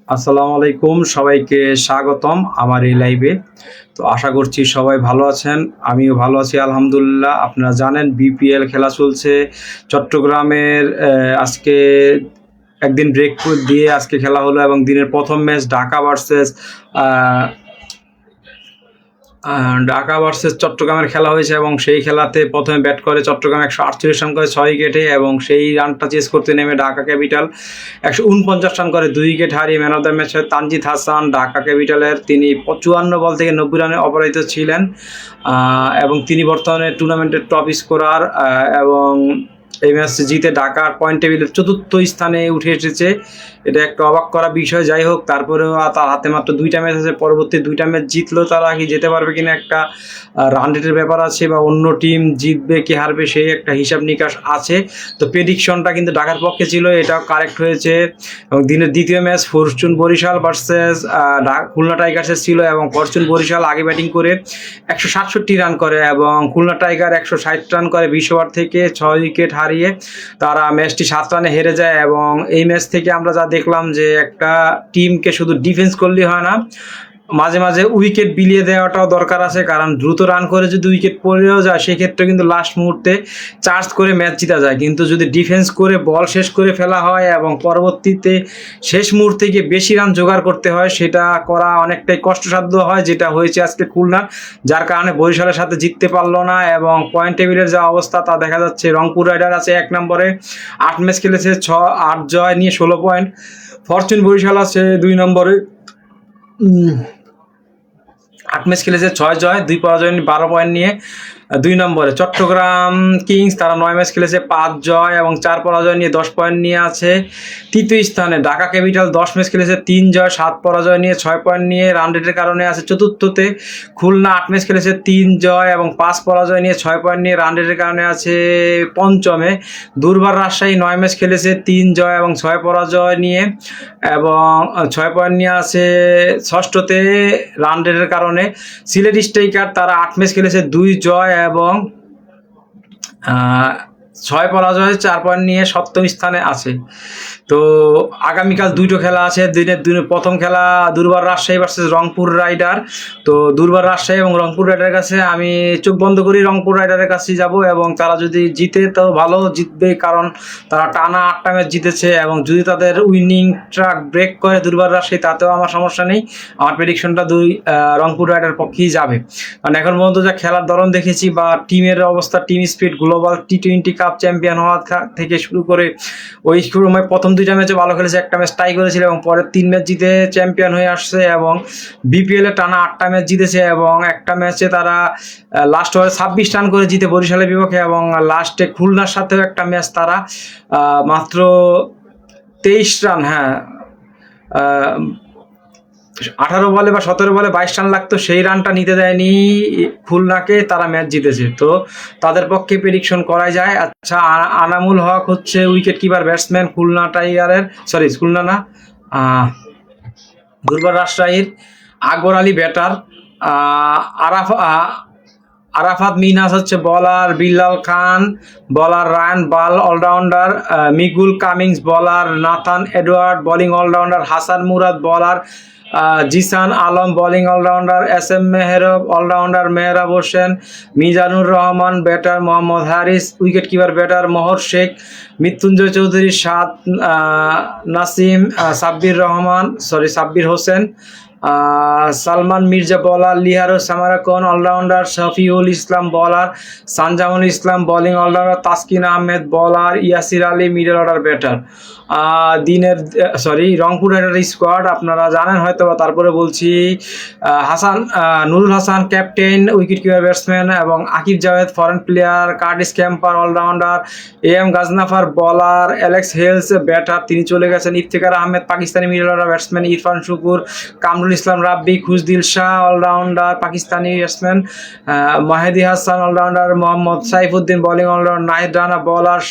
আসসালামু আলাইকুম, সবাইকে স্বাগতম আমার এই লাইভে। তো আশা করছি সবাই ভালো আছেন, আমিও ভালো আছি আলহামদুলিল্লাহ। আপনারা জানেন বিপিএল খেলা চলছে চট্টগ্রামের। আজকে একদিন ব্রেক দিয়ে আজকে খেলা হলো এবং দিনের প্রথম ম্যাচ ঢাকা ভার্সেস চট্টগ্রামের খেলা হয়েছে এবং সেই খেলাতে প্রথমে ব্যাট করে চট্টগ্রাম 148 রান করে 6 উইকেটে এবং সেই রানটা চেস করতে নেমে ঢাকা ক্যাপিটাল 149 রান করে 2 উইকেট হারিয়ে ম্যান অফ দ্য ম্যাচ হয় তানজিদ হাসান ঢাকা ক্যাপিটালের। তিনি 54 বল থেকে 90 রানে অপরাজিত ছিলেন এবং তিনি বর্তমানে টুর্নামেন্টের টপ স্কোরার এবং এই ম্যাচ জিতে ঢাকার পয়েন্ট টেবিলের 4র্থ স্থানে উঠে এসেছে। এটা একটা অবাক করা বিষয়। যাই হোক, তারপরেও তার হাতে মাত্র 2টা ম্যাচ আছে, পরবর্তী 2টা ম্যাচ জিতলেও তারা কি যেতে পারবে কিনা একটা রান রেটের ব্যাপার আছে, বা অন্য টিম জিতবে কি হারবে সেই একটা হিসাব নিকাশ আছে। তো প্রেডিকশনটা কিন্তু ঢাকার পক্ষে ছিল, এটাও কারেক্ট হয়েছে। এবং দিনের দ্বিতীয় match fortune Barishal versus Khulna টাইগার্সের ছিল এবং ফরচুন বরিশাল আগে ব্যাটিং করে 167 রান করে এবং খুলনা টাইগার 160 রান করে 20 ওভার থেকে 6 উইকেট হারিয়ে তারা ম্যাচটি 7 রানে হেরে যায়। এবং এই ম্যাচ থেকে আমরা যা দেখলাম যে একটা টিমকে শুধু ডিফেন্স করলেই হয় না, মাঝে মাঝে উইকেট বিলিয়ে দেওয়াটাও দরকার আছে, কারণ দ্রুত রান করে যদি উইকেট পড়েও যায় সেক্ষেত্রে কিন্তু লাস্ট মুহূর্তে চার্জ করে ম্যাচ জিতা যায়। কিন্তু যদি ডিফেন্স করে বল শেষ করে ফেলা হয় এবং পরবর্তীতে শেষ মুহূর্তে গিয়ে বেশি রান জোগাড় করতে হয়, সেটা করা অনেকটাই কষ্টসাধ্য হয়, যেটা হয়েছে আজকে খুলনা, যার কারণে বরিশালের সাথে জিততে পারলো না। এবং পয়েন্ট টেবিলের যা অবস্থা তা দেখা যাচ্ছে, রংপুর রাইডার আছে 1 নম্বরে, 8 ম্যাচ খেলেছে, 8 জয় নিয়ে 16 পয়েন্ট। ফরচুন বরিশাল আছে 2 নম্বরে, 8 ম্যাচ খেলেছে, 6 জয় 2 পরাজয়, 12 পয়েন্ট নিয়ে 2 নম্বরে। চট্টগ্রাম কিংস তারা 9 ম্যাচ খেলেছে, 5 জয় এবং 4 পরাজয় নিয়ে 10 পয়েন্ট নিয়ে আছে 3য় স্থানে। ঢাকা ক্যাপিটাল 10 ম্যাচ খেলেছে, 3 জয় 7 পরাজয় নিয়ে 6 পয়েন্ট নিয়ে রান রেটের কারণে আছে 4র্থতে। খুলনা 8 ম্যাচ খেলেছে, 3 জয় এবং 5 পরাজয় নিয়ে 6 পয়েন্ট নিয়ে রান রেটের কারণে আছে 5মে। দুর্বার রাজশাহী 9 ম্যাচ খেলেছে, 3 জয় এবং 6 পরাজয় নিয়ে এবং 6 পয়েন্ট নিয়ে আছে 6ঠতে রান রেটের কারণে। সিলেট স্ট্রাইকার তারা 8 ম্যাচ খেলেছে, 2 জয় এবং 6 পরাজয় 4 পয়েন্ট নিয়ে 7ম স্থানে আছে। তো আগামীকাল 2টো খেলা আছে। দিনের প্রথম খেলা দুর্বার রাজশাহী ভার্সেস রংপুর রাইডার। তো দুর্বার রাজশাহী এবং রংপুর রাইডারের কাছে আমি চোখ বন্ধ করি রংপুর রাইডারের কাছে যাব, এবং তারা যদি জিতে তো ভালো জিতবে, কারণ তারা টানা 8টা ম্যাচ জিতেছে। এবং যদি তাদের উইনিং ট্র্যাক ব্রেক করে দুর্বার রাজশাহী, তাতেও আমার সমস্যা নেই, আমার প্রেডিকশনটা রংপুর রাইডার পক্ষেই যাবে। কারণ এখন পর্যন্ত যা খেলার ধরন দেখেছি বা টিমের অবস্থা, team speed, global T20 cup champion হওয়া থেকে শুরু করে ওই সময় প্রথম 2টা ম্যাচে ভালো খেলেছে, একটা ম্যাচ টাই করেছিল এবং পরের 3 ম্যাচ জিতে চ্যাম্পিয়ন হয়ে আসছে। এবং বিপিএল এ টানা 8টা ম্যাচ জিতেছে এবং একটা ম্যাচে তারা লাস্ট ওভারে 26 রান করে জিতে বরিশালের বিপক্ষে, এবং লাস্টে খুলনার সাথেও একটা ম্যাচ তারা মাত্র 23 রান, 18 বলে বা 17 বলে 22 রান লাগতো, সেই রানটা নিতে দেয়নি খুলনাকে, তারা ম্যাচ জিতেছে। তো তাদের পক্ষে প্রেডিকশন করা যায়। আচ্ছা, আনামুল হক হচ্ছে উইকেট কিপার ব্যাটসম্যান খুলনা টাইগারের, খুলনা না, দুর্বার রাজশাহীর। আকবর আলী ব্যাটার, আরাফাত মিনহাজ হচ্ছে bowler, Billal Khan bowler, Ryan Burl allrounder, Miguel Cummins bowler, Nathan Edward bowling allrounder, Hasan Murad bowler, Zisan Alam bowling allrounder, SM Mehrab allrounder, Mehrab Hossain, Mizanur Rahman batter, Mohammad Haris wicket keeper batter, Mohor Sheikh, Mrittunjoy Chowdhury 7, Nasim, Sabbir Hossain, Salman Mirza bowler, Lahiru Samarakoon allrounder, Shafiul Islam bowler, Sanjamul Islam bowling allrounder, Taskin Ahmed bowler, Yasir Ali middle order batter. Rangpur Rider squad আপনারা জানেন হয়তো, বা তারপরে বলছি। Nurul Hasan captain, wicket keeper batsman, এবং Aqib Javed foreign player, Curtis Campher all rounder, AM Ghazanfar bowler, Alex Hales batter, তিনি চলে গেছেন। Iftikhar Ahmed Pakistani middle order batsman, Irfan Shukur, Kamrul Islam Rabbi, Khushdil Shah all rounder Pakistani batsman, Mahedi Hasan all rounder, Mohammad Saifuddin bowling all rounder, Nahid Rana bowler,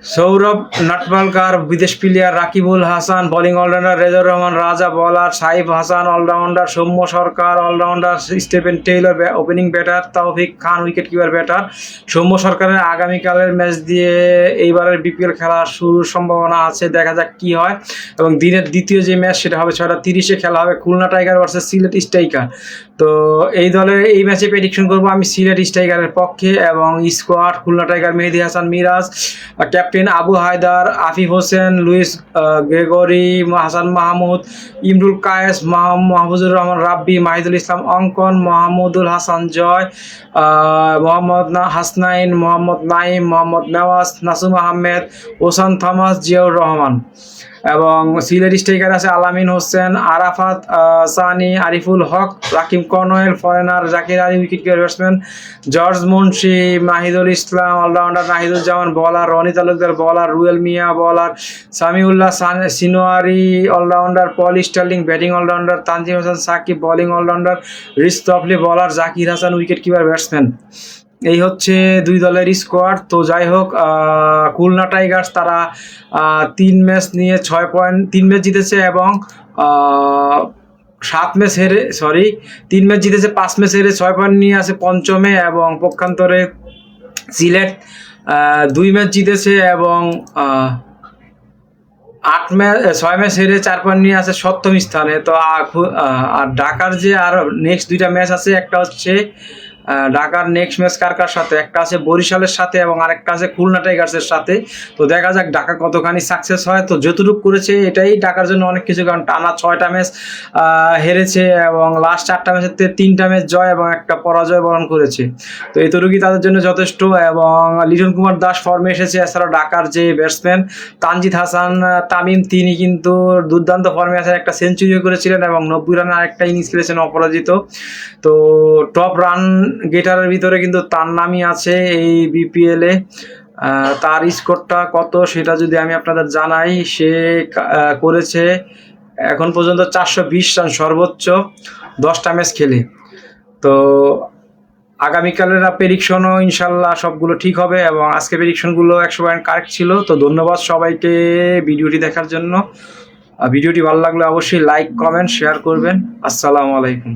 Saurabh Netravalkar, বিদেশ player Rakibul Hasan, bowling all rounder Rezaur Rahman Raja, bowler Saif Hasan all rounder, Soumya Sarkar all rounder, Stephen Taylor opening batter, Taufiq Khan wicket keeper batter. Soumya সরকারের আগামীকালের match দিয়ে এইবারের BPL খেলা শুরুর সম্ভাবনা আছে, দেখা যাক কি হয়। এবং দিনের দ্বিতীয় যে ম্যাচ সেটা হবে 6:30 খেলা হবে, Khulna tiger versus Sylhet striker. তো এই দলের এই ম্যাচে প্রেডিকশন করবো আমি সিলেট স্ট্রাইকারের পক্ষে। এবং squad: Khulna Tiger Mehedi Hasan Miraz, captain Abu Haider, Afif Hossain, Lewis Gregory, Hasan Mahmud, Imrul Kayes, Mahfuzur Rahman Rabbi, Mahidul Islam Ankon, Mahmudul Hasan Joy, Mohammad Hasnain, Mohammad Naim, Mohammad Nawaz, Nasum Ahmed, Oshane Thomas, Ziaur Rahman. এবং সিলেট স্ট্রাইকার আছে Alamin Hossain, Arafat Sunny, Ariful Haque, Rakheem Cornwall, foreigner Zakir Ali wicket keeper batsman, George Munsey, Mahidul Islam all rounder, Nahiduzzaman bowler, Rony Talukdar বলার, রুয়েল Miah bowler, Samiullah Shinwari all rounder, Paul Stirling batting all rounder, Tanzim Hasan Sakib bowling all rounder, Reece Topley bowler, Zakir Hasan wicket keeper batsman. এই হচ্ছে দুই দলের squad. তো যাই হোক, খুলনা টাইগার্স তারা 3 ম্যাচ নিয়ে 6 পয়েন্ট, 3 ম্যাচ জিতেছে এবং 3 ম্যাচ জিতেছে, 5 ম্যাচ হেরে 6 পয়েন্ট নিয়ে আছে পঞ্চমে। এবং পক্ষান্তরে সিলেট 2 ম্যাচ জিতেছে এবং 6 ম্যাচ হেরে 4 পয়েন্ট নিয়ে আছে 7ম স্থানে। তো আর ঢাকার যে আর নেক্সট 2টা ম্যাচ আছে, একটা হচ্ছে ঢাকার নেক্সট ম্যাচ কার সাথে, একটা আছে বরিশালের সাথে এবং আরেকটা আছে খুলনা টাইগার্সের সাথে। তো দেখা যাক ঢাকা কতখানি সাকসেস হয়। তো যতটুকু করেছে এটাই ঢাকার জন্য অনেক কিছু, কারণ টানা 6টা ম্যাচ হেরেছে এবং লাস্ট 4টা ম্যাচের 3টা ম্যাচ জয় এবং একটা পরাজয় বরণ করেছে। তো এতটুকুই তাদের জন্য যথেষ্ট। এবং লিটন কুমার দাস ফর্মে এসেছে। এছাড়াও ঢাকার যে ব্যাটসম্যান তানজিদ হাসান তামিম, তিনি কিন্তু দুর্দান্ত ফর্মে আছেন, একটা সেঞ্চুরিও করেছিলেন এবং 90 রানের আরেকটা ইনিংস খেলেছেন অপরাজিত। তো টপ রান গেটারের ভিতরে কিন্তু তার নামই আছে এই বিপিএলে। তার স্কোরটা কত সেটা যদি আমি আপনাদের জানাই, সে করেছে এখন পর্যন্ত 420 রান সর্বোচ্চ 10টা ম্যাচ খেলে। তো আগামীকালের প্রেডিকশনও ইনশাল্লাহ সবগুলো ঠিক হবে এবং আজকে প্রেডিকশনগুলো 100% কারেক্ট ছিল। তো ধন্যবাদ সবাইকে ভিডিওটি দেখার জন্য। ভিডিওটি ভালো লাগলে অবশ্যই লাইক, কমেন্ট, শেয়ার করবেন। আসসালামু আলাইকুম।